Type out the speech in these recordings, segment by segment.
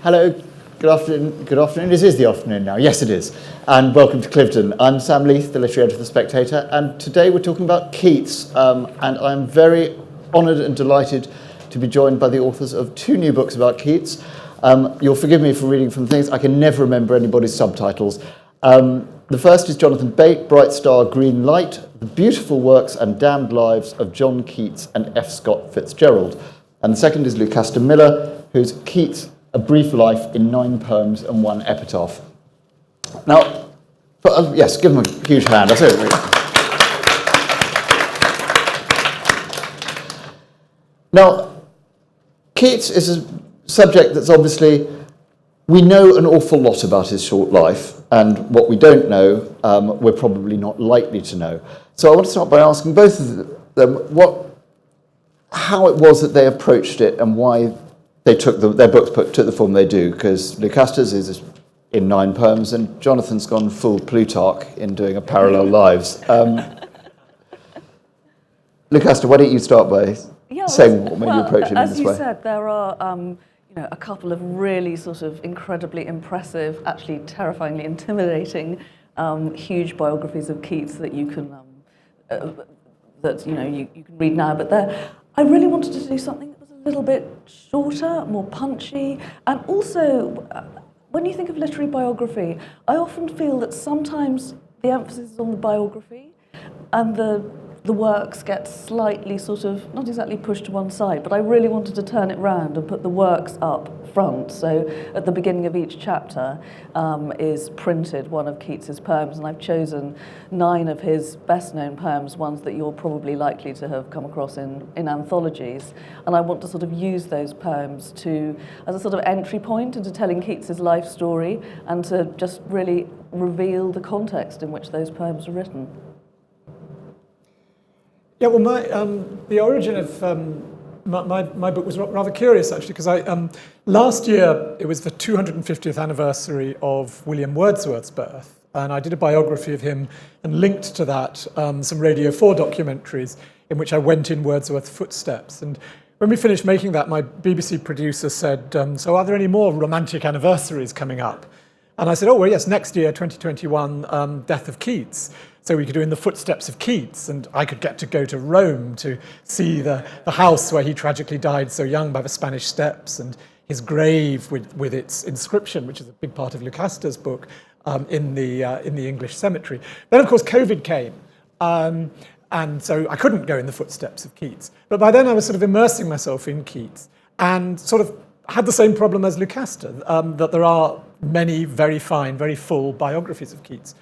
Hello, good afternoon. Good afternoon. This is the afternoon now. Yes, it is. And welcome to Cliveden. I'm Sam Leith, the literary editor of The Spectator, and today we're talking about Keats. And I'm very honoured and delighted to be joined by the authors of two new books about Keats. You'll forgive me for reading from things I can never remember anybody's subtitles. The first is Jonathan Bate, Bright Star, Green Light, The Beautiful Works and Damned Lives of John Keats and F. Scott Fitzgerald. And the second is Lucasta Miller, whose Keats, A Brief Life in 9 Poems and 1 Epitaph. Now, yes, give them a huge hand. That's it. Now, Keats is a subject that's obviously, we know an awful lot about his short life, and what we don't know, we're probably not likely to know. So I want to start by asking both of them how it was that they approached it and why they took their books took the form they do, because Lucasta's is in 9 poems, and Jonathan's gone full Plutarch in doing a parallel lives. Lucasta, why don't you start by saying what made you approach it in this way? As you said, there are a couple of really sort of incredibly impressive, actually terrifyingly intimidating, huge biographies of Keats that you can you can read now. But I really wanted to do something that was a little bit shorter, more punchy, and also when you think of literary biography, I often feel that sometimes the emphasis is on the biography and the works get slightly sort of, not exactly pushed to one side, but I really wanted to turn it round and put the works up front. So at the beginning of each chapter is printed one of Keats's poems, and I've chosen 9 of his best-known poems, ones that you're probably likely to have come across in anthologies. And I want to sort of use those poems as a sort of entry point into telling Keats's life story and to just really reveal the context in which those poems were written. Yeah, well, the origin of my book was rather curious, actually, because last year it was the 250th anniversary of William Wordsworth's birth, and I did a biography of him and linked to that some Radio 4 documentaries in which I went in Wordsworth's footsteps. And when we finished making that, my BBC producer said, so are there any more romantic anniversaries coming up? And I said, oh, well, yes, next year, 2021, Death of Keats. So we could do In the Footsteps of Keats, and I could get to go to Rome to see the house where he tragically died so young by the Spanish Steps, and his grave with its inscription, which is a big part of Lucasta's book, in the English cemetery. Then, of course, COVID came, and so I couldn't go in the footsteps of Keats. But by then I was sort of immersing myself in Keats, and sort of had the same problem as Lucasta, that there are many very fine, very full biographies of Keats.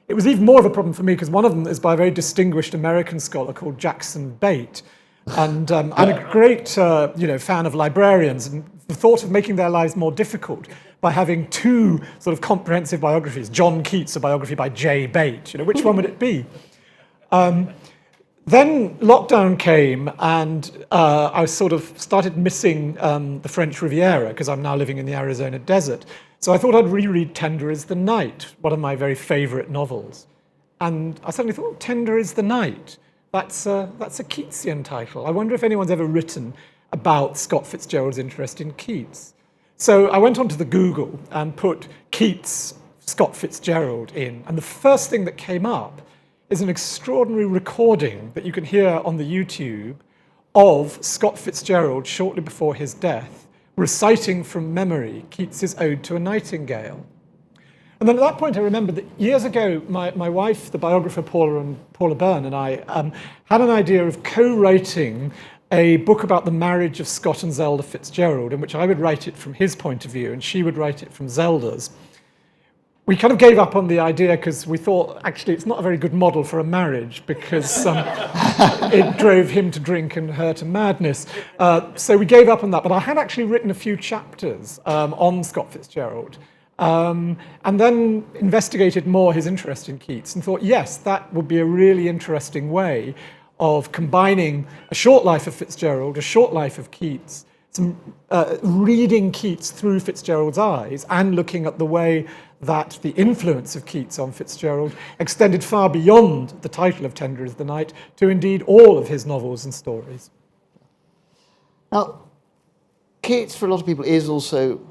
It was even more of a problem for me because one of them is by a very distinguished American scholar called Jonathan Bate. And I'm a great fan of librarians, and the thought of making their lives more difficult by having 2 sort of comprehensive biographies, John Keats, a biography by J. Bate, which one would it be? Then lockdown came, and I sort of started missing the French Riviera because I'm now living in the Arizona desert. So I thought I'd reread Tender is the Night, one of my very favourite novels. And I suddenly thought, oh, Tender is the Night. That's a Keatsian title. I wonder if anyone's ever written about Scott Fitzgerald's interest in Keats. So I went onto the Google and put Keats, Scott Fitzgerald in, and the first thing that came up is an extraordinary recording that you can hear on the YouTube of Scott Fitzgerald shortly before his death, reciting from memory Keats's Ode to a Nightingale. And then at that point I remembered that years ago my wife, the biographer Paula Byrne, and I had an idea of co-writing a book about the marriage of Scott and Zelda Fitzgerald, in which I would write it from his point of view and she would write it from Zelda's. We kind of gave up on the idea because we thought, actually, it's not a very good model for a marriage because it drove him to drink and her to madness. So we gave up on that. But I had actually written a few chapters on Scott Fitzgerald and then investigated more his interest in Keats and thought, yes, that would be a really interesting way of combining a short life of Fitzgerald, a short life of Keats, reading Keats through Fitzgerald's eyes and looking at the way that the influence of Keats on Fitzgerald extended far beyond the title of Tender is the Night to indeed all of his novels and stories. Now, Keats, for a lot of people, is also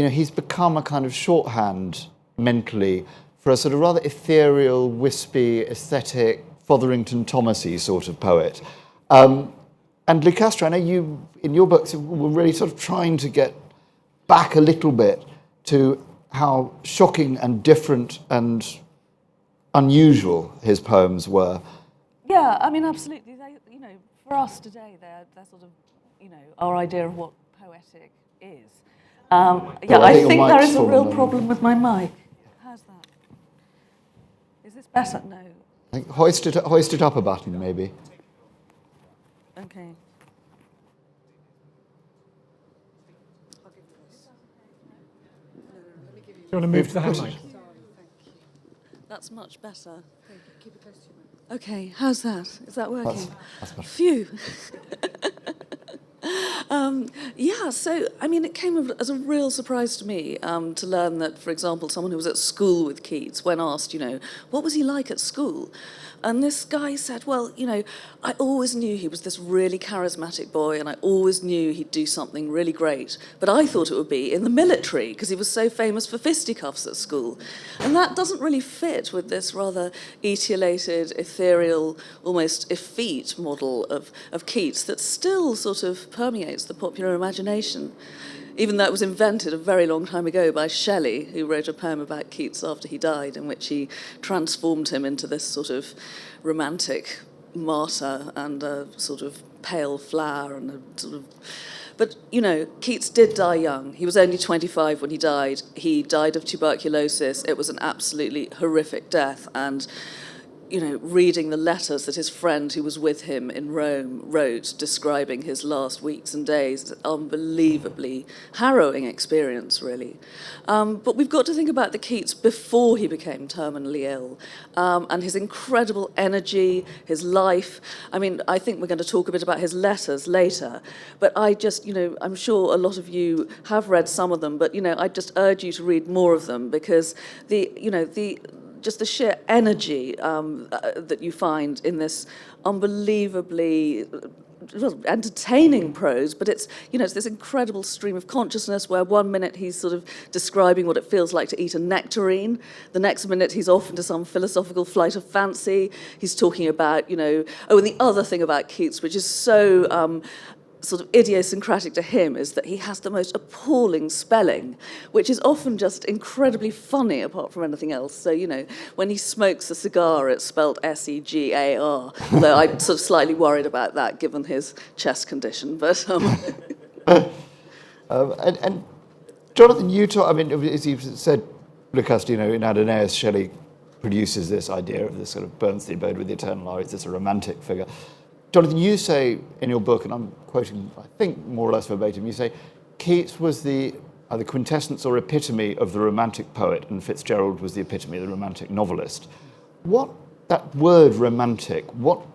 he's become a kind of shorthand mentally for a sort of rather ethereal, wispy, aesthetic, Fotherington Thomasy sort of poet. And Lucasta, I know you, in your books, were really sort of trying to get back a little bit to how shocking and different and unusual his poems were. Yeah, I mean, absolutely. They, for us today, they're sort of, our idea of what poetic is. Yeah, I think there is a real problem with my mic. How's that? Is this better? No. I think hoist it up a button, maybe. Okay. Do you want to move to the hand mic? That's much better. Keep it close to you. Okay, how's that? Is that working? That's better. Phew. Yeah, so, I mean, it came as a real surprise to me to learn that, for example, someone who was at school with Keats, when asked, what was he like at school? And this guy said, well, I always knew he was this really charismatic boy, and I always knew he'd do something really great. But I thought it would be in the military, because he was so famous for fisticuffs at school. And that doesn't really fit with this rather etiolated, ethereal, almost effete model of Keats that still sort of permeates the popular imagination. Even though it was invented a very long time ago by Shelley, who wrote a poem about Keats after he died, in which he transformed him into this sort of romantic martyr and a sort of pale flower and a sort of... But, Keats did die young. He was only 25 when he died. He died of tuberculosis. It was an absolutely horrific death, and reading the letters that his friend who was with him in Rome wrote describing his last weeks and days, an unbelievably harrowing experience, really. But we've got to think about the Keats before he became terminally ill, and his incredible energy, his life. I mean, I think we're going to talk a bit about his letters later, but I just, I'm sure a lot of you have read some of them, but, I just urge you to read more of them, because just the sheer energy that you find in this unbelievably entertaining prose, but it's this incredible stream of consciousness where one minute he's sort of describing what it feels like to eat a nectarine, the next minute he's off into some philosophical flight of fancy, he's talking about, and the other thing about Keats, which is so sort of idiosyncratic to him, is that he has the most appalling spelling, which is often just incredibly funny apart from anything else. So, when he smokes a cigar, it's spelled S-E-G-A-R, though I'm sort of slightly worried about that given his chest condition. But and Jonathan, you talk, I mean, as you've said, Lucasta, in Adonais, Shelley produces this idea of this sort of burns the abode with the eternal eye, it's this romantic figure. Jonathan, you say in your book, and I'm quoting, I think, more or less verbatim, you say Keats was the quintessence or epitome of the romantic poet, and Fitzgerald was the epitome of the romantic novelist. What, that word romantic, what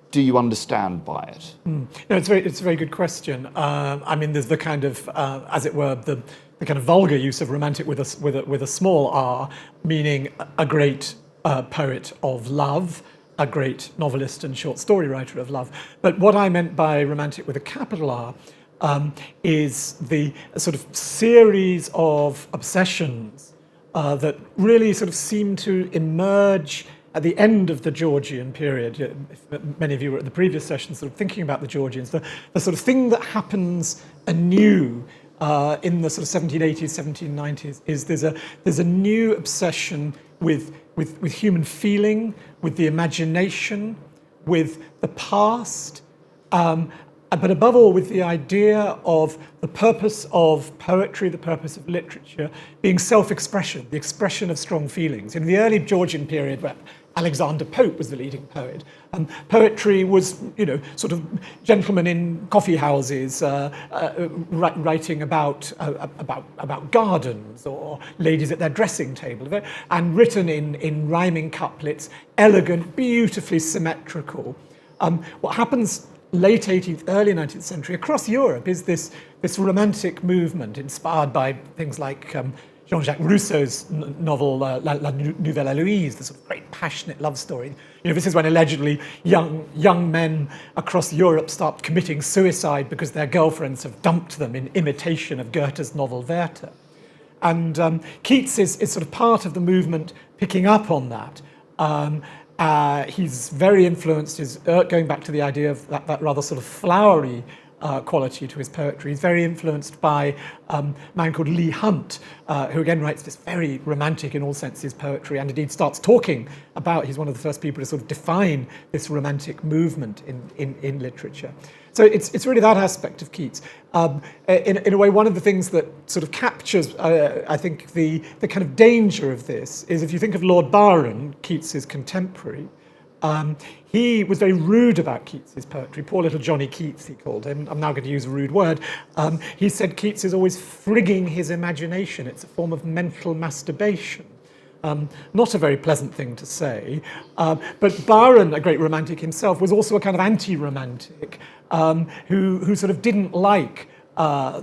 do you understand by it? No, it's a very good question. I mean, there's the kind of, as it were, the kind of vulgar use of romantic with a small r, meaning a great poet of love, a great novelist and short story writer of love. But what I meant by romantic with a capital R is the sort of series of obsessions that really sort of seem to emerge at the end of the Georgian period. Many of you were at the previous session sort of thinking about the Georgians, the sort of thing that happens anew in the sort of 1780s, 1790s is there's a new obsession with human feeling, with the imagination, with the past, but above all with the idea of the purpose of poetry, the purpose of literature, being self-expression, the expression of strong feelings. In the early Georgian period, where Alexander Pope was the leading poet, poetry was, sort of gentlemen in coffee houses writing about gardens or ladies at their dressing table, and written in rhyming couplets, elegant, beautifully symmetrical. What happens late 18th, early 19th century across Europe is this romantic movement inspired by things like Jean-Jacques Rousseau's novel La Nouvelle Héloïse, the sort of great passionate love story. This is when allegedly young men across Europe start committing suicide because their girlfriends have dumped them in imitation of Goethe's novel Werther. And Keats is sort of part of the movement picking up on that. He's very influenced, going back to the idea of that rather sort of flowery quality to his poetry. He's very influenced by a man called Leigh Hunt, who again writes this very romantic in all senses poetry, and indeed starts talking about, he's one of the first people to sort of define this romantic movement in literature. So it's really that aspect of Keats. In a way, one of the things that sort of captures, I think, the kind of danger of this is if you think of Lord Byron, Keats's contemporary, he was very rude about Keats's poetry. Poor little Johnny Keats, he called him. I'm now going to use a rude word. He said Keats is always frigging his imagination. It's a form of mental masturbation. Not a very pleasant thing to say. But Byron, a great romantic himself, was also a kind of anti-romantic who sort of didn't like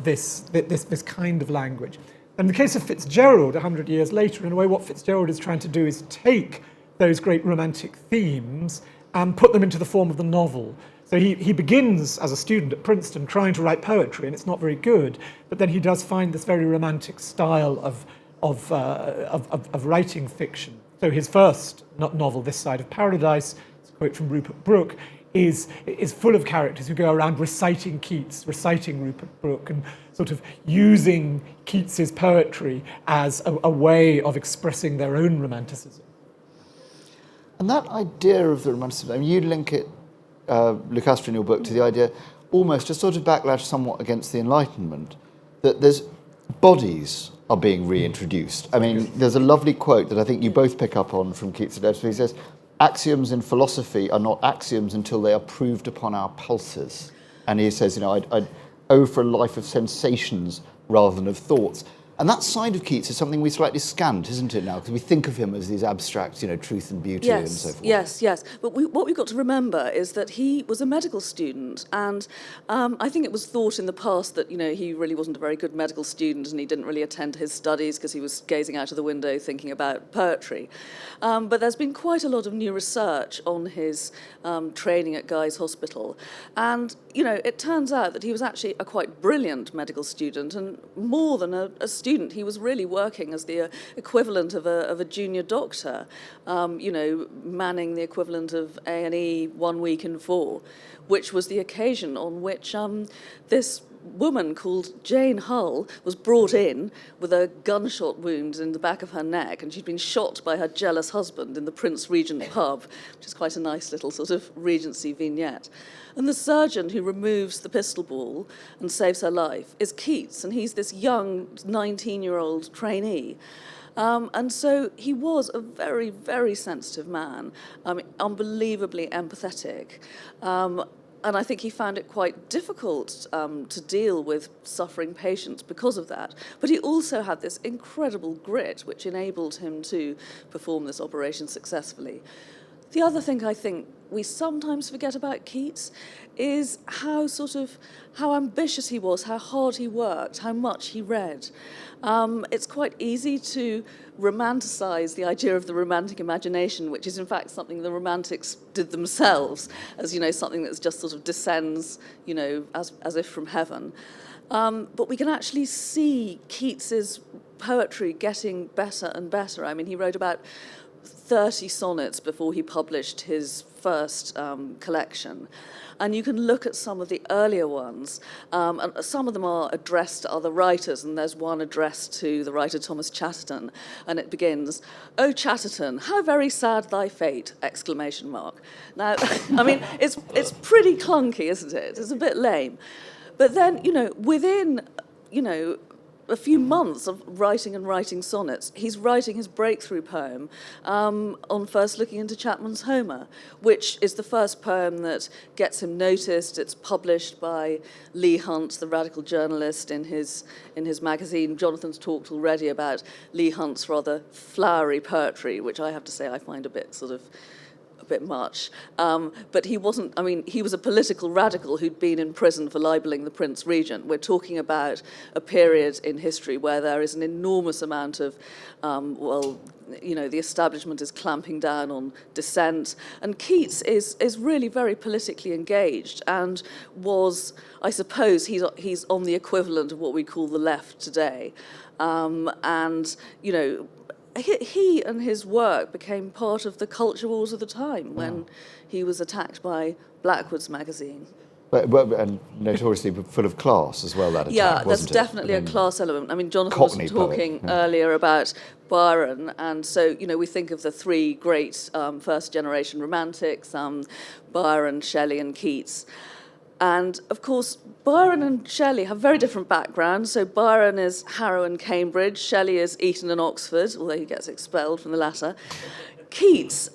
this kind of language. And in the case of Fitzgerald, 100 years later, in a way, what Fitzgerald is trying to do is take those great romantic themes and put them into the form of the novel. So he begins as a student at Princeton trying to write poetry, and it's not very good, but then he does find this very romantic style of writing fiction. So his first novel, This Side of Paradise, it's a quote from Rupert Brooke, is full of characters who go around reciting Keats, reciting Rupert Brooke, and sort of using Keats's poetry as a way of expressing their own romanticism. And that idea of the romanticism, I mean, you link it, Lucasta, in your book, to the idea, almost a sort of backlash somewhat against the Enlightenment, that there's bodies are being reintroduced. I mean, there's a lovely quote that I think you both pick up on from Keats and Scott. He says, "Axioms in philosophy are not axioms until they are proved upon our pulses." And he says, I'd owe for a life of sensations rather than of thoughts. And that side of Keats is something we slightly scant, isn't it now? Because we think of him as these abstract, truth and beauty and so forth. Yes. But what we've got to remember is that he was a medical student, and I think it was thought in the past that, he really wasn't a very good medical student and he didn't really attend to his studies because he was gazing out of the window thinking about poetry. But there's been quite a lot of new research on his training at Guy's Hospital. And, it turns out that he was actually a quite brilliant medical student, and more than a student. He was really working as the equivalent of a junior doctor, manning the equivalent of A&E 1 week in 4, which was the occasion on which this woman called Jane Hull was brought in with a gunshot wound in the back of her neck, and she'd been shot by her jealous husband in the Prince Regent pub, which is quite a nice little sort of Regency vignette. And the surgeon who removes the pistol ball and saves her life is Keats, and he's this young 19-year-old trainee. And so he was a very, very sensitive man, unbelievably empathetic. And I think he found it quite difficult to deal with suffering patients because of that. But he also had this incredible grit which enabled him to perform this operation successfully. The other thing I think we sometimes forget about Keats is how ambitious he was, how hard he worked, how much he read. It's quite easy to romanticize the idea of the romantic imagination, which is in fact something the romantics did themselves, as something that just sort of descends, as if from heaven. But we can actually see Keats's poetry getting better and better. I mean, he wrote about 30 sonnets before he published his first collection. And you can look at some of the earlier ones, and some of them are addressed to other writers, and there's one addressed to the writer Thomas Chatterton, and it begins, "O Chatterton, how very sad thy fate!" ! Now, I mean, it's pretty clunky, isn't it? It's a bit lame. But then, within, a few months of writing sonnets, he's writing his breakthrough poem on first looking into Chapman's Homer, which is the first poem that gets him noticed. It's published by Leigh Hunt, the radical journalist, in his magazine. Jonathan's talked already about Leigh Hunt's rather flowery poetry, which I have to say I find a bit bit much. But he wasn't, I mean, he was a political radical who'd been in prison for libelling the Prince Regent. We're talking about a period in history where there is an enormous amount of, the establishment is clamping down on dissent. And Keats is really very politically engaged and was, I suppose, he's on the equivalent of what we call the left today. He and his work became part of the culture wars of the time when he was attacked by Blackwood's magazine. And notoriously full of class as well, that attack, Yeah, there's wasn't it? definitely a class element. I mean, Jonathan Cockney was talking poet, earlier about Byron, and so, we think of the three great first-generation romantics, Byron, Shelley and Keats. And, of course, Byron and Shelley have very different backgrounds. So Byron is Harrow and Cambridge, Shelley is Eton and Oxford, although he gets expelled from the latter. Keats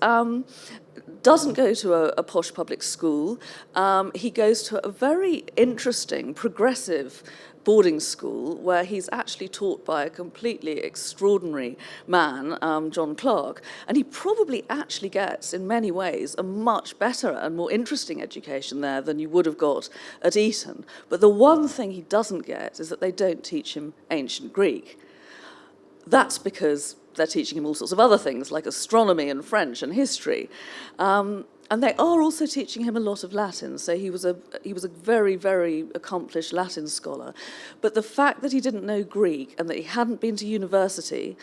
doesn't go to a posh public school. He goes to a very interesting, progressive boarding school where he's actually taught by a completely extraordinary man, John Clarke, and he probably actually gets, in many ways, a much better and more interesting education there than you would have got at Eton. But the one thing he doesn't get is that they don't teach him ancient Greek. That's because they're teaching him all sorts of other things, like astronomy and French and history. And they are also teaching him a lot of Latin. So he was a very, very accomplished Latin scholar. But the fact that he didn't know Greek and that he hadn't been to university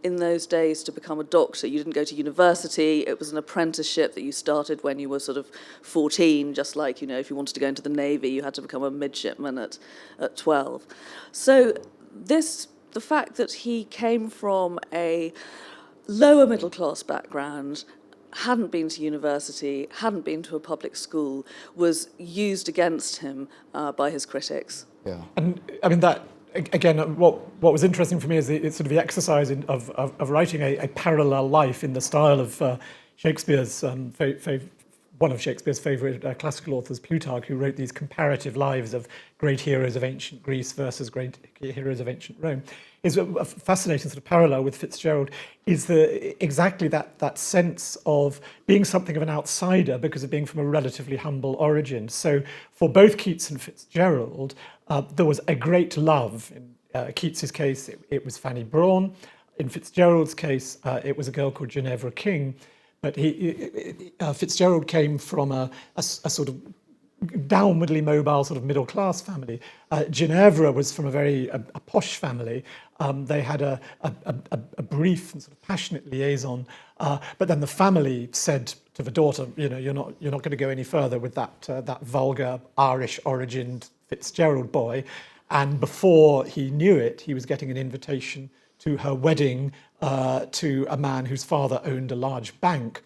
in those days to become a doctor, you didn't go to university, it was an apprenticeship that you started when you were sort of 14, just like, if you wanted to go into the Navy, you had to become a midshipman at 12. So the fact that he came from a lower middle class background, hadn't been to university, hadn't been to a public school, was used against him by his critics. Yeah. And I mean that again. What was interesting for me is it's sort of the exercise of writing a parallel life in the style of Shakespeare's one of Shakespeare's favourite classical authors, Plutarch, who wrote these comparative lives of great heroes of ancient Greece versus great heroes of ancient Rome. Is a fascinating sort of parallel with Fitzgerald is exactly that sense of being something of an outsider because of being from a relatively humble origin. So for both Keats and Fitzgerald, there was a great love. In Keats's case, it was Fanny Brawne. In Fitzgerald's case, it was a girl called Ginevra King. But Fitzgerald came from a sort of downwardly mobile sort of middle class family. Ginevra was from a very posh family. They had a brief and sort of passionate liaison, but then the family said to the daughter, you're not going to go any further with that vulgar Irish origined Fitzgerald boy. And before he knew it, he was getting an invitation to her wedding to a man whose father owned a large bank.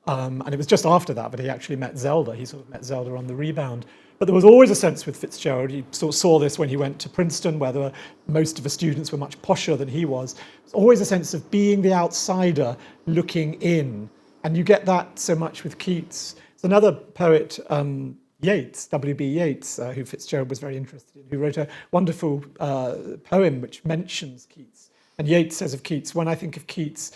And it was just after that he actually met Zelda. He sort of met Zelda on the rebound. But there was always a sense with Fitzgerald, he sort of saw this when he went to Princeton, where most of the students were much posher than he was. There's always a sense of being the outsider looking in. And you get that so much with Keats. There's another poet, Yeats, W.B. Yeats, who Fitzgerald was very interested in, who wrote a wonderful poem which mentions Keats. And Yeats says of Keats, when I think of Keats,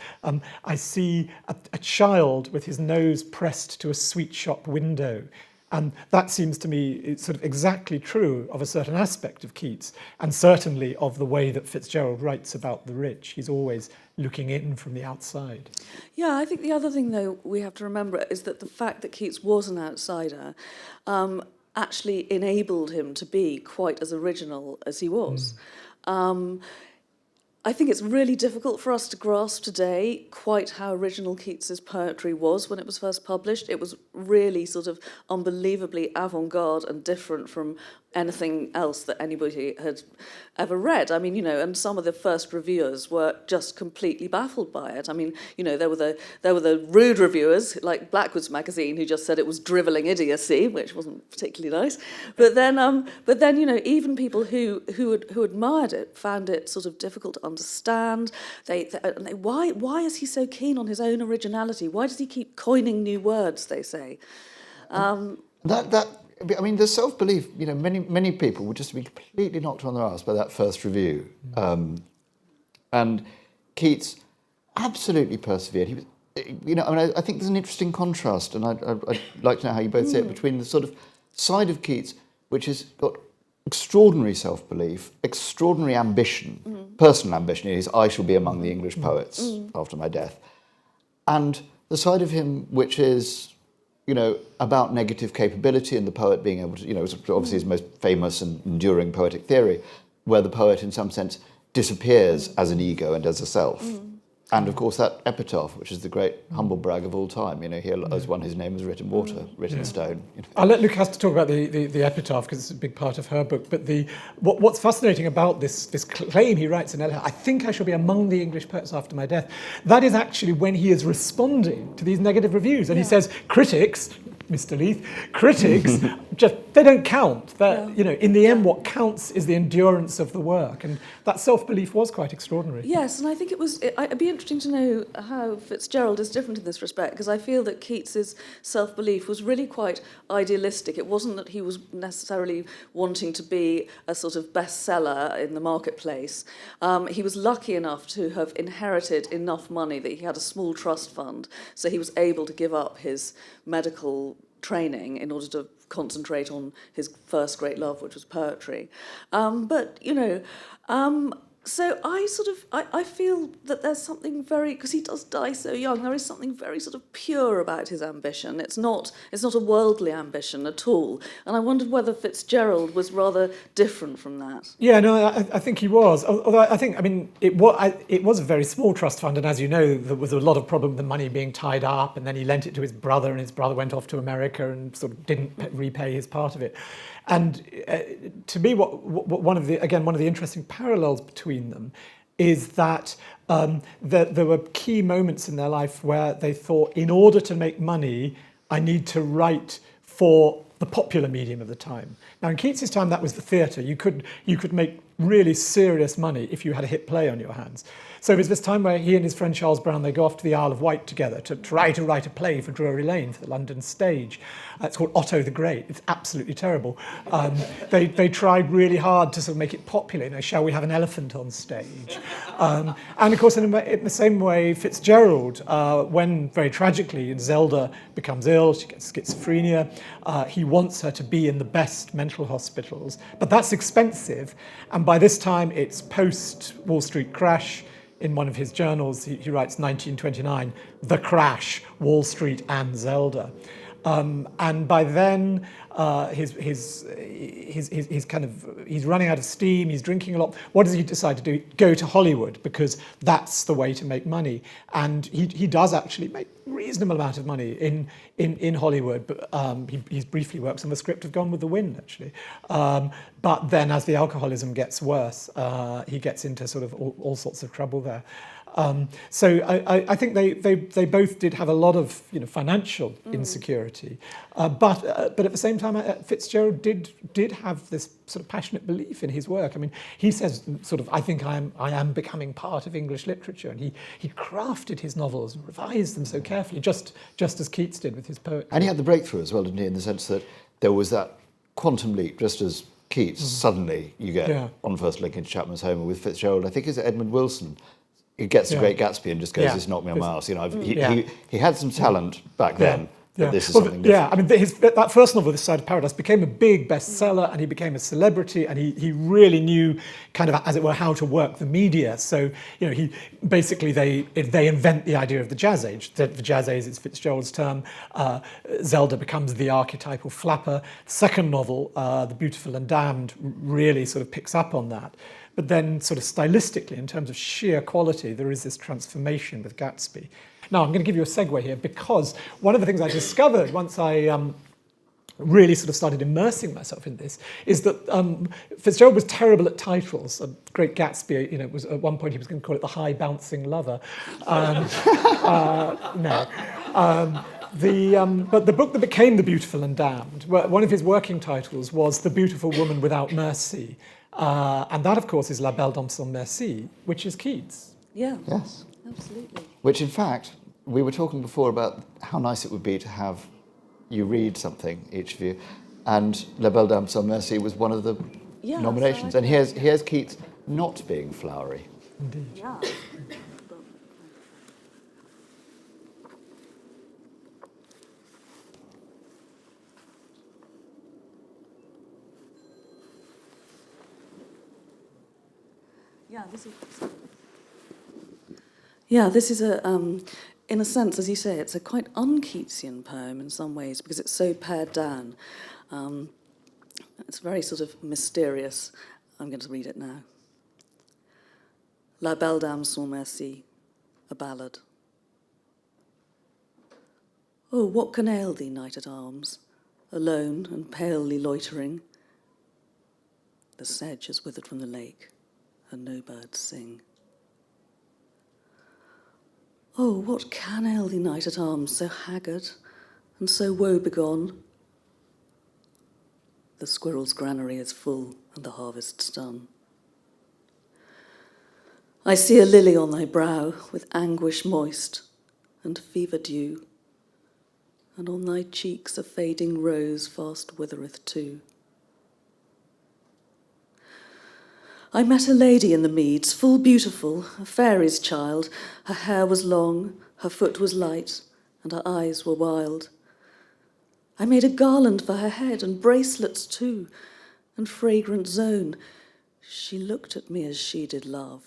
I see a child with his nose pressed to a sweet shop window. And that seems to me it's sort of exactly true of a certain aspect of Keats, and certainly of the way that Fitzgerald writes about the rich. He's always looking in from the outside. Yeah, I think the other thing, though, we have to remember is that the fact that Keats was an outsider actually enabled him to be quite as original as he was. I think it's really difficult for us to grasp today quite how original Keats's poetry was when it was first published. It was really sort of unbelievably avant-garde and different from anything else that anybody had ever read. I mean, and some of the first reviewers were just completely baffled by it. I mean, there were the rude reviewers, like Blackwood's magazine, who just said it was drivelling idiocy, which wasn't particularly nice. But then, even people who admired it found it sort of difficult to understand. Why is he so keen on his own originality? Why does he keep coining new words? They say. I mean, the self-belief, many people would just be completely knocked on their arse by that first review. And Keats absolutely persevered. He was you know, I mean, I think there's an interesting contrast, and I'd like to know how you both see it, between the sort of side of Keats, which has got extraordinary self-belief, extraordinary ambition, personal ambition. Is I shall be among the English poets after my death, and the side of him which is, you know, about negative capability and the poet being able to, you know, obviously his most famous and enduring poetic theory, where the poet in some sense disappears as an ego and as a self. And of course that epitaph, which is the great humble brag of all time, you know, here as one whose name was written in water, written in stone. You know. I'll let Lucasta talk about the epitaph because it's a big part of her book. But what's fascinating about this claim he writes in Ella, I think I shall be among the English poets after my death, that is actually when he is responding to these negative reviews. And he says, critics, Mr. Leith, critics, just they don't count. You know, in the end, what counts is the endurance of the work. And that self-belief was quite extraordinary. Yes, and I think it'd be interesting to know how Fitzgerald is different in this respect, because I feel that Keats's self-belief was really quite idealistic. It wasn't that he was necessarily wanting to be a sort of bestseller in the marketplace. He was lucky enough to have inherited enough money that he had a small trust fund, so he was able to give up his medical training in order to concentrate on his first great love, which was poetry. But, you know, so I feel that there's something very, because he does die so young, there is something very sort of pure about his ambition. It's not a worldly ambition at all. And I wondered whether Fitzgerald was rather different from that. Yeah, no, I think he was. Although I think, I mean, it was a very small trust fund, and as you know, there was a lot of problem with the money being tied up, and then he lent it to his brother, and his brother went off to America and sort of didn't repay his part of it. And to me, one of the interesting parallels between them is that there were key moments in their life where they thought, in order to make money, I need to write for the popular medium of the time. Now, in Keats's time, that was the theatre. You could make really serious money if you had a hit play on your hands. So there's this time where he and his friend Charles Brown, they go off to the Isle of Wight together to try to write a play for Drury Lane, for the London stage. It's called Otto the Great. It's absolutely terrible. They tried really hard to sort of make it popular. You know, shall we have an elephant on stage? And of course, in the same way, Fitzgerald, when very tragically Zelda becomes ill, she gets schizophrenia, he wants her to be in the best mental hospitals, but that's expensive. And by this time, it's post-Wall Street crash. In one of his journals, he writes 1929, The Crash, Wall Street and Zelda. And by then, he's running out of steam, he's drinking a lot. What does he decide to do? Go to Hollywood, because that's the way to make money. And he does actually make a reasonable amount of money in Hollywood, but he briefly works on the script of Gone with the Wind, actually. But then as the alcoholism gets worse, he gets into sort of all sorts of trouble there. So I think they both did have a lot of, you know, financial insecurity, but at the same time, Fitzgerald did have this sort of passionate belief in his work. I mean, he says sort of, I think I am becoming part of English literature, and he crafted his novels and revised them so carefully, just as Keats did with his poetry. And he had the breakthrough as well, didn't he, in the sense that there was that quantum leap, just as Keats, suddenly you get on first link into Chapman's Homer. With Fitzgerald, I think it's Edmund Wilson. He gets the Great Gatsby and just goes, "This knocked me on my arse." You know, he had some talent back then. But this is something different. Yeah, I mean, that first novel, This Side of Paradise, became a big bestseller, and he became a celebrity, and he really knew, kind of, as it were, how to work the media. So, you know, they invent the idea of the Jazz Age. The Jazz Age is Fitzgerald's term. Zelda becomes the archetypal flapper. Second novel, The Beautiful and Damned, really sort of picks up on that. But then, sort of stylistically, in terms of sheer quality, there is this transformation with Gatsby. Now, I'm going to give you a segue here, because one of the things I discovered once I really sort of started immersing myself in this is that Fitzgerald was terrible at titles. Great Gatsby, you know, was at one point he was going to call it The High Bouncing Lover. No. But the book that became The Beautiful and Damned, one of his working titles was The Beautiful Woman Without Mercy. And that, of course, is La Belle Dame sans Merci, which is Keats. Yeah. Yes. Absolutely. Which, in fact, we were talking before about how nice it would be to have you read something, each of you, and La Belle Dame sans Merci was one of the nominations. So and here's Keats not being flowery. Indeed. Yeah. This is a, in a sense, as you say, it's a quite un-Keatsian poem in some ways because it's so pared down. It's very sort of mysterious. I'm going to read it now. La Belle Dame sans Merci, a ballad. Oh, what can ail thee, knight-at-arms, alone and palely loitering? The sedge has withered from the lake, and no birds sing. Oh, what can ail thee, knight-at-arms, so haggard and so woe-begone? The squirrel's granary is full, and the harvest's done. I see a lily on thy brow, with anguish moist, and fever dew, and on thy cheeks a fading rose fast withereth too. I met a lady in the meads, full beautiful, a fairy's child. Her hair was long, her foot was light, and her eyes were wild. I made a garland for her head, and bracelets too, and fragrant zone. She looked at me as she did love,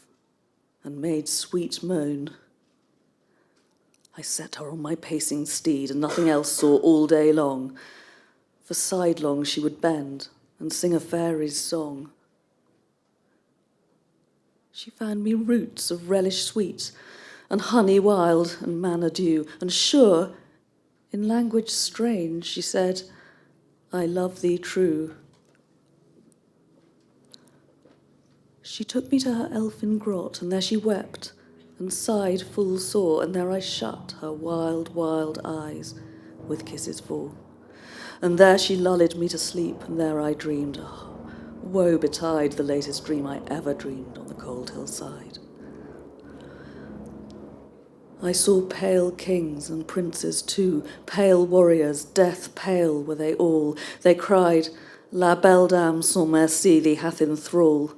and made sweet moan. I set her on my pacing steed, and nothing else saw all day long. For sidelong she would bend, and sing a fairy's song. She found me roots of relish sweet, and honey wild, and manna dew, and sure, in language strange, she said, I love thee true. She took me to her elfin grot, and there she wept, and sighed full sore, and there I shut her wild, wild eyes with kisses full. And there she lulled me to sleep, and there I dreamed, oh, woe betide the latest dream I ever dreamed on the cold hillside. I saw pale kings and princes too, pale warriors, death pale were they all. They cried, La Belle Dame sans Merci thee hath in thrall.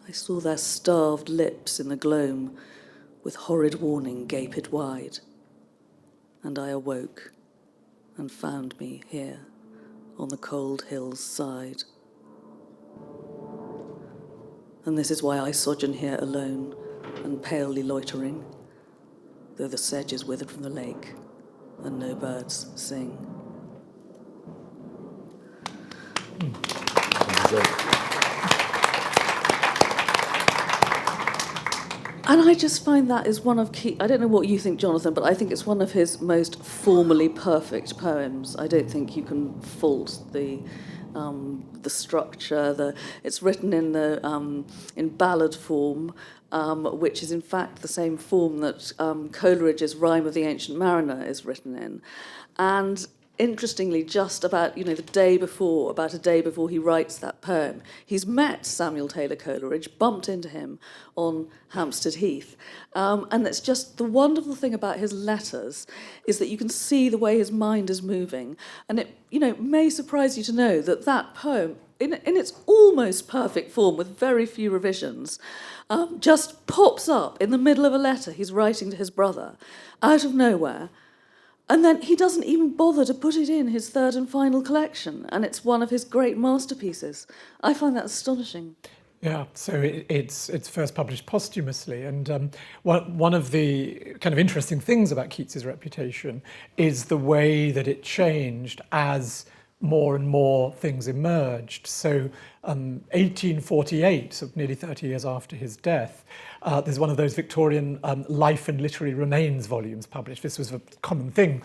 I saw their starved lips in the gloam, with horrid warning gaped wide, and I awoke and found me here on the cold hill's side. And this is why I sojourn here alone and palely loitering, though the sedge is withered from the lake and no birds sing. And I just find that is one of Keats. I don't know what you think, Jonathan, but I think it's one of his most formally perfect poems. I don't think you can fault the structure. It's written in ballad form, which is in fact the same form that Coleridge's Rime of the Ancient Mariner is written in, and interestingly, just about a day before he writes that poem, he's met Samuel Taylor Coleridge, bumped into him on Hampstead Heath. And it's just the wonderful thing about his letters is that you can see the way his mind is moving. And it may surprise you to know that that poem, in its almost perfect form, with very few revisions, just pops up in the middle of a letter he's writing to his brother, out of nowhere. And then he doesn't even bother to put it in his third and final collection, and it's one of his great masterpieces. I find that astonishing. Yeah, so it's first published posthumously, and one of the kind of interesting things about Keats's reputation is the way that it changed as more and more things emerged. So 1848, so nearly 30 years after his death, there's one of those Victorian life and literary remains volumes published. This was a common thing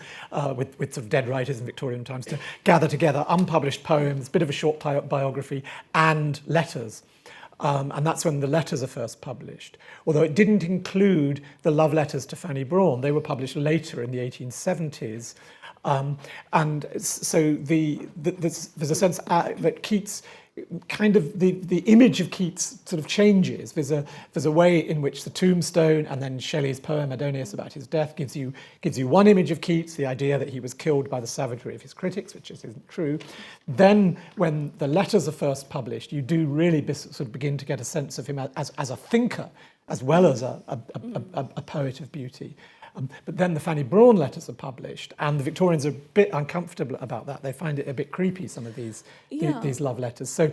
with sort of dead writers in Victorian times, to gather together unpublished poems, bit of a short biography, and letters. And that's when the letters are first published. Although it didn't include the love letters to Fanny Brawne. They were published later in the 1870s. And so there's a sense that Keats, kind of the image of Keats sort of changes. There's a way in which the tombstone and then Shelley's poem Adonius about his death gives you one image of Keats, the idea that he was killed by the savagery of his critics, which isn't true. Then when the letters are first published, you do really sort of begin to get a sense of him as a thinker as well as a poet of beauty. But then the Fanny Brawn letters are published, and the Victorians are a bit uncomfortable about that. They find it a bit creepy, some of these love letters. So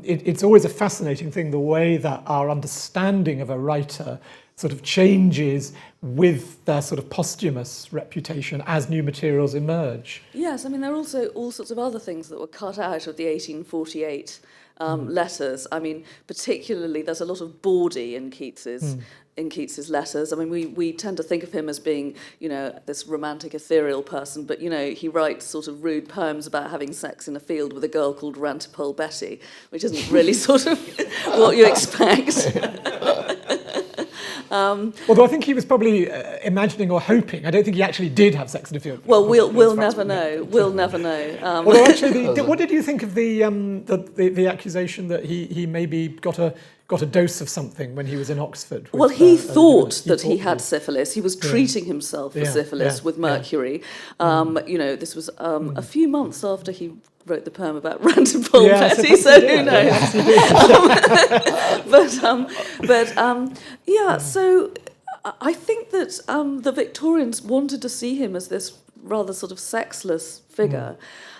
it's always a fascinating thing, the way that our understanding of a writer sort of changes with their sort of posthumous reputation as new materials emerge. Yes, I mean, there are also all sorts of other things that were cut out of the 1848 letters. I mean, particularly, there's a lot of bawdy in Keats's letters. I mean, we tend to think of him as being, this romantic, ethereal person, but, he writes sort of rude poems about having sex in a field with a girl called Rantipole Betty, which isn't really sort of what you expect. Although I think he was probably imagining or hoping. I don't think he actually did have sex in a field. Well, we'll never know. We'll never know. Although actually, what did you think of the accusation that he maybe got a dose of something when he was in Oxford? Well, he thought that he had syphilis. He was treating himself for syphilis with mercury. This was a few months after he wrote the poem about Rantipole Betty, so who knows? So I think that the Victorians wanted to see him as this rather sort of sexless figure.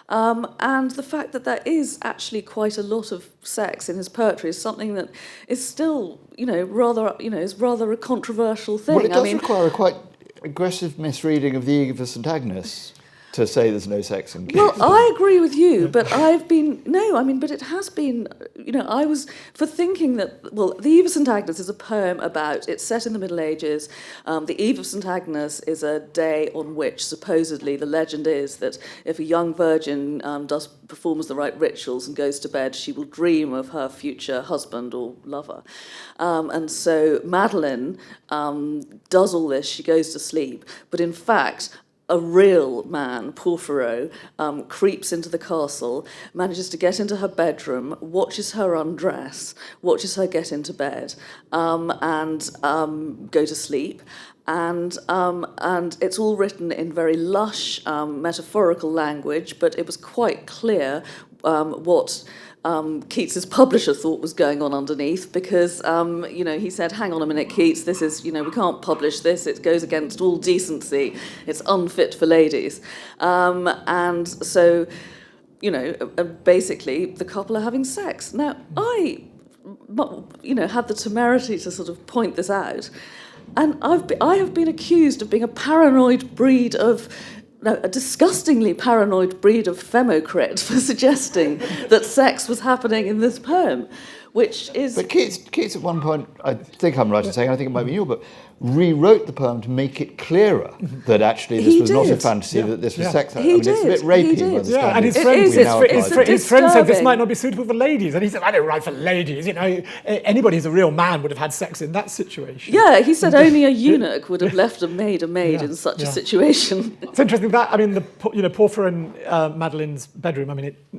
And the fact that there is actually quite a lot of sex in his poetry is something that is still, is rather a controversial thing. Well, it does require a quite aggressive misreading of the Eve of St Agnes to say there's no sex in Keats. Well, I agree with you, but but it has been, I was for thinking that, the Eve of St Agnes is a poem it's set in the Middle Ages. The Eve of St Agnes is a day on which supposedly the legend is that if a young virgin performs the right rituals and goes to bed, she will dream of her future husband or lover. And so Madeline does all this, she goes to sleep, but in fact, a real man, Porphyro, creeps into the castle, manages to get into her bedroom, watches her undress, watches her get into bed, and go to sleep. And it's all written in very lush, metaphorical language, but it was quite clear what Keats's publisher thought was going on underneath, because he said, hang on a minute, Keats, this is, we can't publish this, it goes against all decency, it's unfit for ladies. And so, basically the couple are having sex. Now, I had the temerity to sort of point this out, and I have been accused of being a disgustingly paranoid breed of femocrit for suggesting that sex was happening in this poem, which is... But Keats at one point, I think I'm right in saying, I think it might be in your book, rewrote the poem to make it clearer that actually this was not a fantasy, that this was sex. It's a bit rapey by the and his friend said this might not be suitable for ladies, and he said, I don't write for ladies. Anybody who's a real man would have had sex in that situation. Yeah, he said only a eunuch would have left a maid in such a situation. It's interesting that, Porphyro and Madeline's bedroom,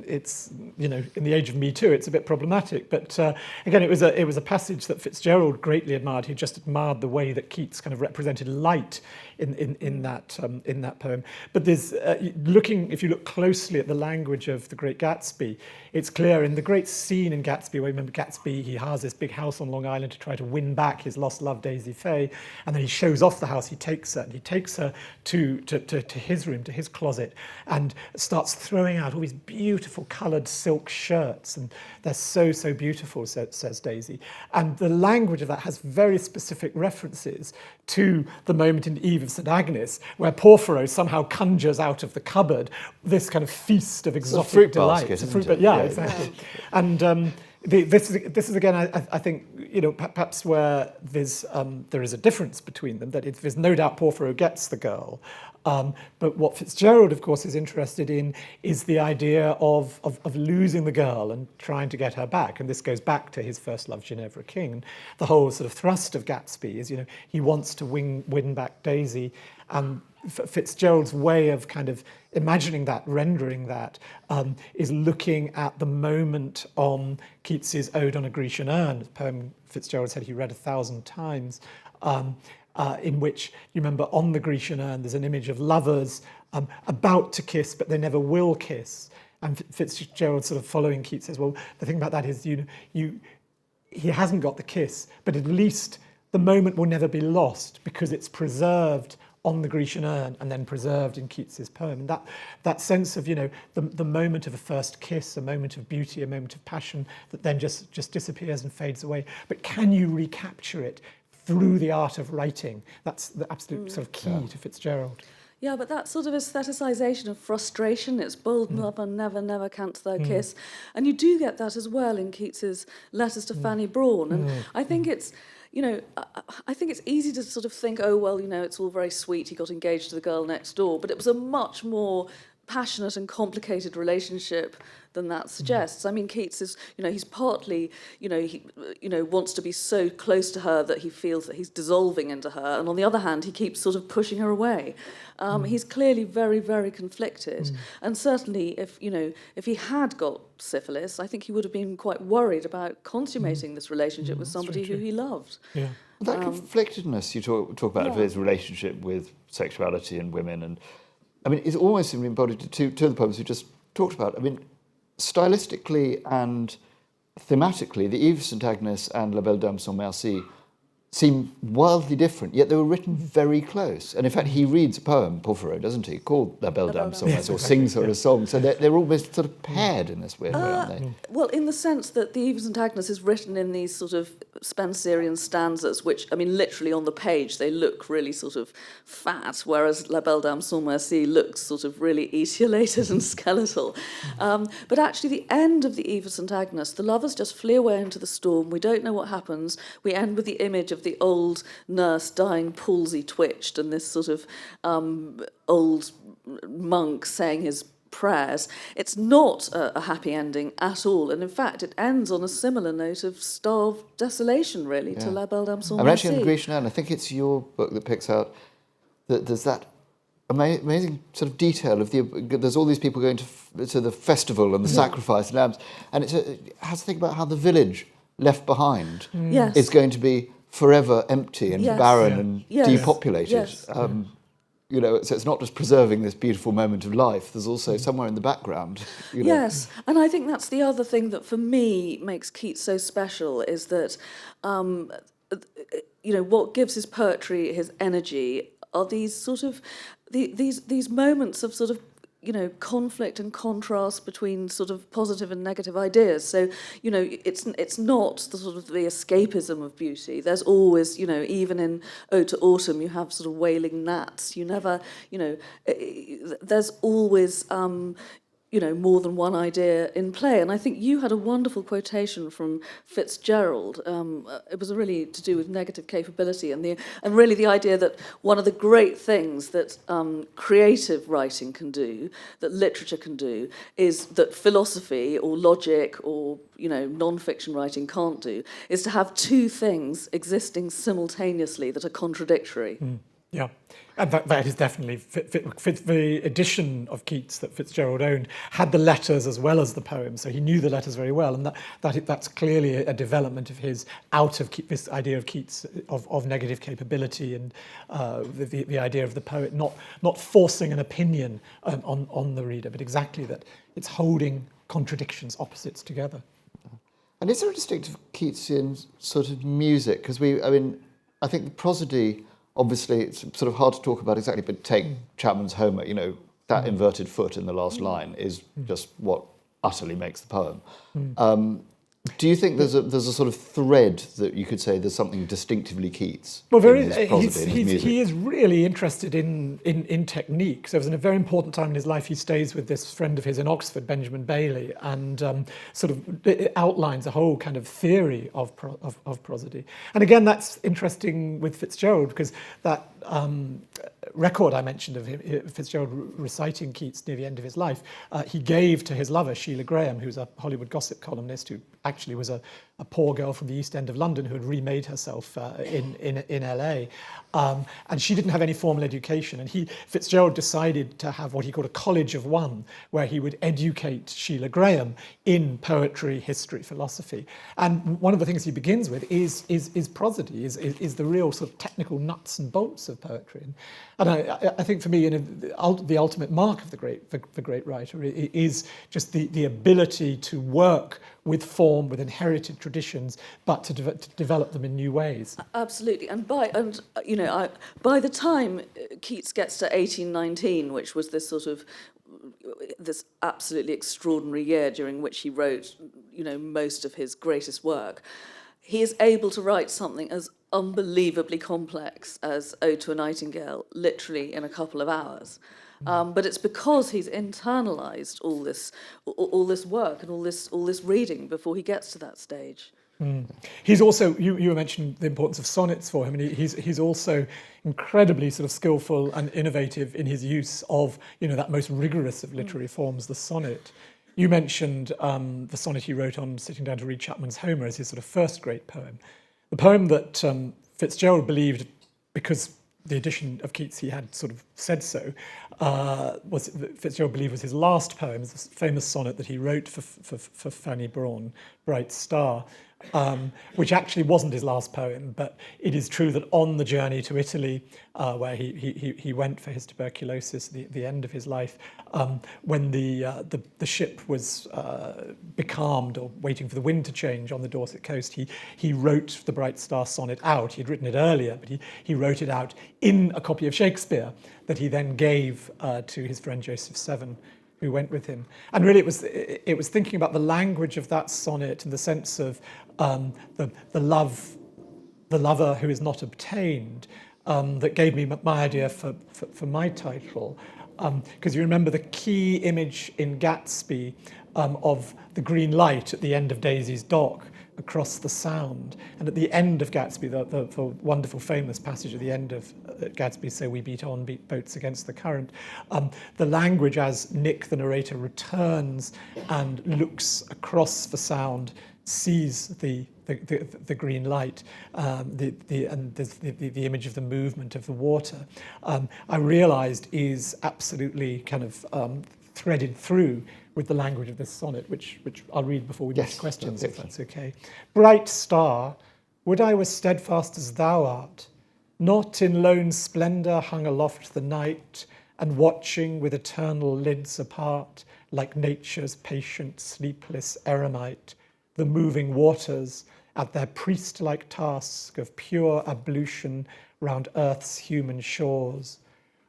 it's, in the age of Me Too, it's a bit problematic, but again, it was a passage that Fitzgerald greatly admired. He just admired the way that Keats kind of represented light in that poem. But there's if you look closely at the language of The Great Gatsby, it's clear in the great scene in Gatsby, where remember Gatsby, he has this big house on Long Island to try to win back his lost love Daisy Fay, and then he shows off the house. He takes her to his room, to his closet, and starts throwing out all these beautiful coloured silk shirts, and they're so beautiful, says Daisy. And the language of that has very specific references to the moment in Eve of St Agnes, where Porphyro somehow conjures out of the cupboard this kind of feast of exotic delight. Exactly. And this is again, I think, perhaps where there is a difference between them. That there's no doubt Porphyro gets the girl, but what Fitzgerald, of course, is interested in is the idea of losing the girl and trying to get her back. And this goes back to his first love, Ginevra King. The whole sort of thrust of Gatsby is, he wants to win back Daisy, and Fitzgerald's way of kind of imagining that, rendering that, is looking at the moment on Keats's Ode on a Grecian Urn, a poem Fitzgerald said he read 1,000 times, in which, you remember, on the Grecian urn there's an image of lovers about to kiss, but they never will kiss. And Fitzgerald, sort of following Keats, says, well, the thing about that is, he hasn't got the kiss, but at least the moment will never be lost because it's preserved on the Grecian urn and then preserved in Keats's poem. And that sense of, the moment of a first kiss, a moment of beauty, a moment of passion that then just disappears and fades away. But can you recapture it through the art of writing? That's the absolute sort of key to Fitzgerald. Yeah, but that sort of aestheticization of frustration, it's bold lover, never, never canst thou kiss. And you do get that as well in Keats's letters to Fanny Brawne. And I think it's, I think it's easy to sort of think, oh, well, it's all very sweet, he got engaged to the girl next door, but it was a much more passionate and complicated relationship than that suggests. I mean, Keats is, he's partly, he, wants to be so close to her that he feels that he's dissolving into her, and on the other hand, he keeps sort of pushing her away. He's clearly very, very conflicted, and certainly if he had got syphilis, I think he would have been quite worried about consummating this relationship with somebody who he loved. Yeah. That conflictedness you talk about of his relationship with sexuality and women, and I mean, it's almost embodied two of the poems we just talked about. I mean, stylistically and thematically, the Eve of St Agnes and La Belle Dame sans Merci seem wildly different, yet they were written very close. And in fact, he reads a poem, Porphyro, doesn't he, called La Belle Dame sans Merci, or sings her a song. So they're almost sort of paired in this weird way, aren't they? Well, in the sense that the Eve of St Agnes is written in these sort of Spenserian stanzas, which, I mean, literally on the page, they look really sort of fat, whereas La Belle Dame sans Merci looks sort of really etiolated and skeletal. But actually, the end of the Eve of St Agnes, the lovers just flee away into the storm. We don't know what happens. We end with the image of the old nurse dying palsy twitched and this sort of old monk saying his prayers. It's not a happy ending at all, and in fact it ends on a similar note of starved desolation, really, to La Belle Dame sans Merci. I'm actually on the Grecian urn. I think it's your book that picks out that there's that amazing sort of detail of there's all these people going to the festival and the sacrifice and lambs, and it has to think about how the village left behind is going to be forever empty and barren and depopulated. Yes. So it's not just preserving this beautiful moment of life. There's also somewhere in the background. Yes, and I think that's the other thing that for me makes Keats so special is that, what gives his poetry his energy are these sort of these moments of sort of conflict and contrast between sort of positive and negative ideas. So, it's not the sort of the escapism of beauty. There's always, even in Ode to Autumn, you have sort of wailing gnats. You never, there's always, more than one idea in play. And I think you had a wonderful quotation from Fitzgerald. It was really to do with negative capability and really the idea that one of the great things that creative writing can do, that literature can do, is that philosophy or logic or non-fiction writing can't do, is to have two things existing simultaneously that are contradictory. Yeah, and that is definitely the edition of Keats that Fitzgerald owned had the letters as well as the poems, so he knew the letters very well, and that's clearly a development of his out of this idea of Keats of negative capability and the idea of the poet not forcing an opinion on the reader, but exactly that it's holding contradictions, opposites together. And is there a distinctive Keatsian sort of music? Because I think the prosody. Obviously, it's sort of hard to talk about exactly, but take Chapman's Homer, that inverted foot in the last line is just what utterly makes the poem. Do you think there's a sort of thread that you could say there's something distinctively Keats? Well, he is really interested in technique. So it was in a very important time in his life. He stays with this friend of his in Oxford, Benjamin Bailey, and it outlines a whole kind of theory of prosody. And again, that's interesting with Fitzgerald because that record I mentioned of him, Fitzgerald reciting Keats near the end of his life, he gave to his lover, Sheila Graham, who's a Hollywood gossip columnist who actually was a poor girl from the East End of London who had remade herself in LA. And she didn't have any formal education. And Fitzgerald decided to have what he called a college of one, where he would educate Sheila Graham in poetry, history, philosophy. And one of the things he begins with is prosody, is the real sort of technical nuts and bolts of poetry. And I think for me, the ultimate mark of the great writer is just the ability to work with form, with inherited traditions, but to develop them in new ways. Absolutely, and by the time Keats gets to 1819, which was this absolutely extraordinary year during which he wrote, most of his greatest work, he is able to write something as unbelievably complex as Ode to a Nightingale, literally in a couple of hours. But it's because he's internalized all this work and all this reading before he gets to that stage. He's also, you mentioned the importance of sonnets for him, and he's also incredibly sort of skillful and innovative in his use of, that most rigorous of literary forms, the sonnet. You mentioned the sonnet he wrote on sitting down to read Chapman's Homer as his sort of first great poem. The poem that Fitzgerald believed, because the edition of Keats he had sort of said so, Fitzgerald believed was his last poem, this famous sonnet that he wrote for Fanny Brawne, Bright Star, which actually wasn't his last poem, but it is true that on the journey to Italy, where he went for his tuberculosis, the end of his life, when the ship was becalmed or waiting for the wind to change on the Dorset coast, he wrote the Bright Star sonnet out. He'd written it earlier, but he wrote it out in a copy of Shakespeare that he then gave to his friend Joseph Severn, who went with him. And really it was thinking about the language of that sonnet and the sense of the lover who is not obtained, that gave me my idea for my title. Because you remember the key image in Gatsby of the green light at the end of Daisy's dock across the Sound. And at the end of Gatsby, the wonderful famous passage at the end of Gatsby, so we beat on, beat boats against the current, the language as Nick, the narrator, returns and looks across the Sound, sees the green light, and the image of the movement of the water, I realised is absolutely kind of threaded through with the language of this sonnet, which I'll read before we get to questions, if that's okay. Bright star, would I were steadfast as thou art, not in lone splendour hung aloft the night, and watching with eternal lids apart, like nature's patient sleepless eremite, the moving waters at their priest-like task of pure ablution round earth's human shores,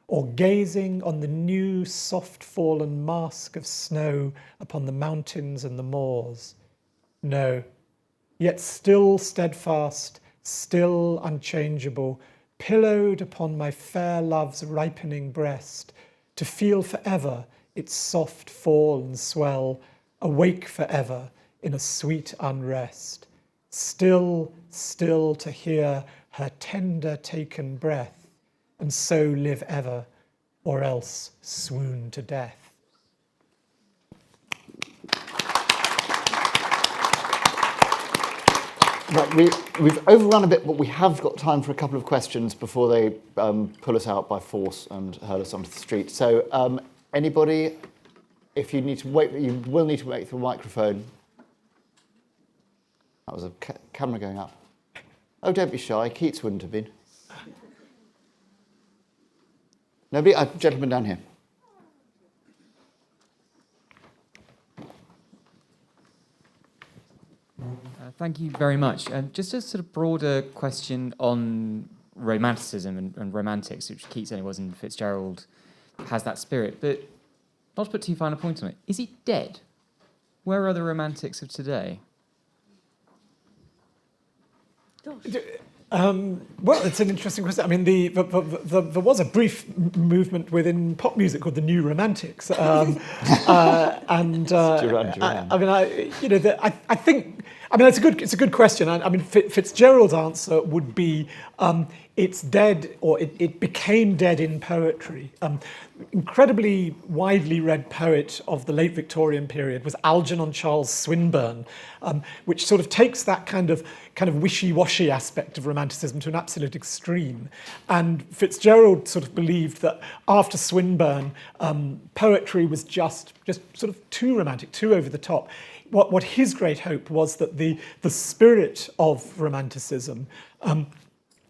or gazing on the new soft-fallen mask of snow upon the mountains and the moors. No, yet still steadfast, still unchangeable, pillowed upon my fair love's ripening breast, to feel forever its soft fall and swell, awake forever in a sweet unrest, still to hear her tender taken breath, and so live ever, or else swoon to death. Right, we've overrun a bit, but we have got time for a couple of questions before they pull us out by force and hurl us onto the street. So anybody, if you need to wait, you will need to wait for a microphone. That was a camera going up. Oh, don't be shy, Keats wouldn't have been. Nobody? Gentleman down here. Thank you very much. Just a sort of broader question on romanticism and romantics, which Keats only was, and Fitzgerald has that spirit. But not to put too fine a point on it, is he dead? Where are the romantics of today? Well, it's an interesting question. I mean, there was a brief movement within pop music called the New Romantics, and I think it's a good question. I mean, Fitzgerald's answer would be it's dead, or it became dead in poetry. Incredibly widely read poet of the late Victorian period was Algernon Charles Swinburne, which sort of takes that kind of wishy-washy aspect of romanticism to an absolute extreme. And Fitzgerald sort of believed that after Swinburne, poetry was just sort of too romantic, too over the top. What his great hope was that the spirit of romanticism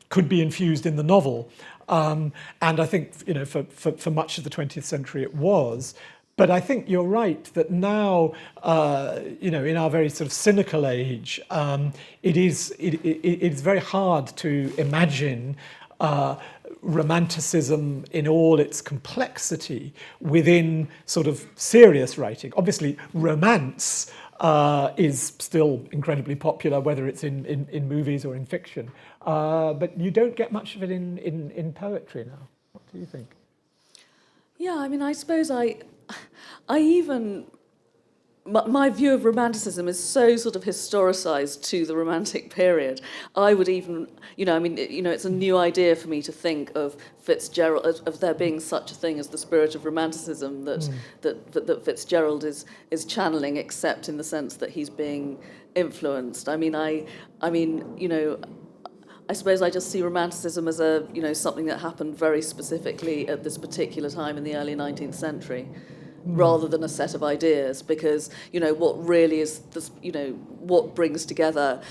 could be infused in the novel. And I think, for much of the 20th century it was, But I think you're right that now, in our very sort of cynical age, it is very hard to imagine romanticism in all its complexity within sort of serious writing. Obviously, romance is still incredibly popular, whether it's in movies or in fiction. But you don't get much of it in poetry now. What do you think? Yeah, I mean, I suppose my view of romanticism is so sort of historicised to the Romantic period. I would even, it's a new idea for me to think of Fitzgerald, of there being such a thing as the spirit of romanticism that Fitzgerald is channeling, except in the sense that he's being influenced. I suppose I just see romanticism as something that happened very specifically at this particular time in the early 19th century. Rather than a set of ideas, because what really is this, what brings together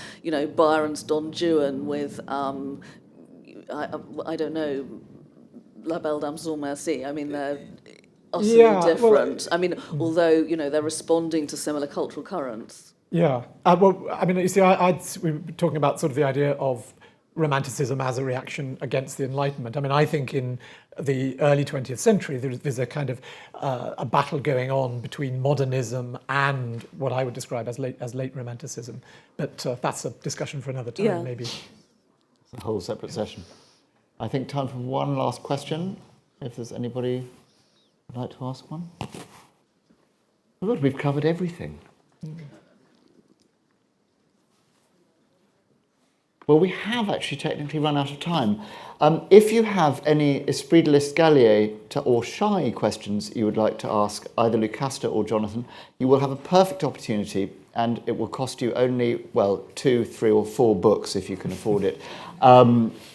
Byron's Don Juan with I don't know, La Belle Damsel Merci. I mean, they're utterly different. Although they're responding to similar cultural currents. Yeah. You see, we were talking about sort of the idea of romanticism as a reaction against the Enlightenment. I think in the early 20th century, there's a kind of a battle going on between modernism and what I would describe as late romanticism. But that's a discussion for another time, maybe. It's a whole separate session. I think time for one last question, if there's anybody who'd like to ask one. Oh, good, we've covered everything. Well, we have actually technically run out of time. If you have any esprit de l'escalier or shy questions you would like to ask either Lucasta or Jonathan, you will have a perfect opportunity, and it will cost you only, 2, 3 or 4 books if you can afford it,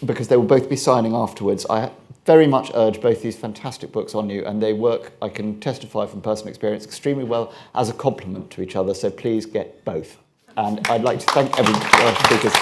because they will both be signing afterwards. I very much urge both these fantastic books on you, and they work, I can testify from personal experience, extremely well as a complement to each other, so please get both. And I'd like to thank every speakers.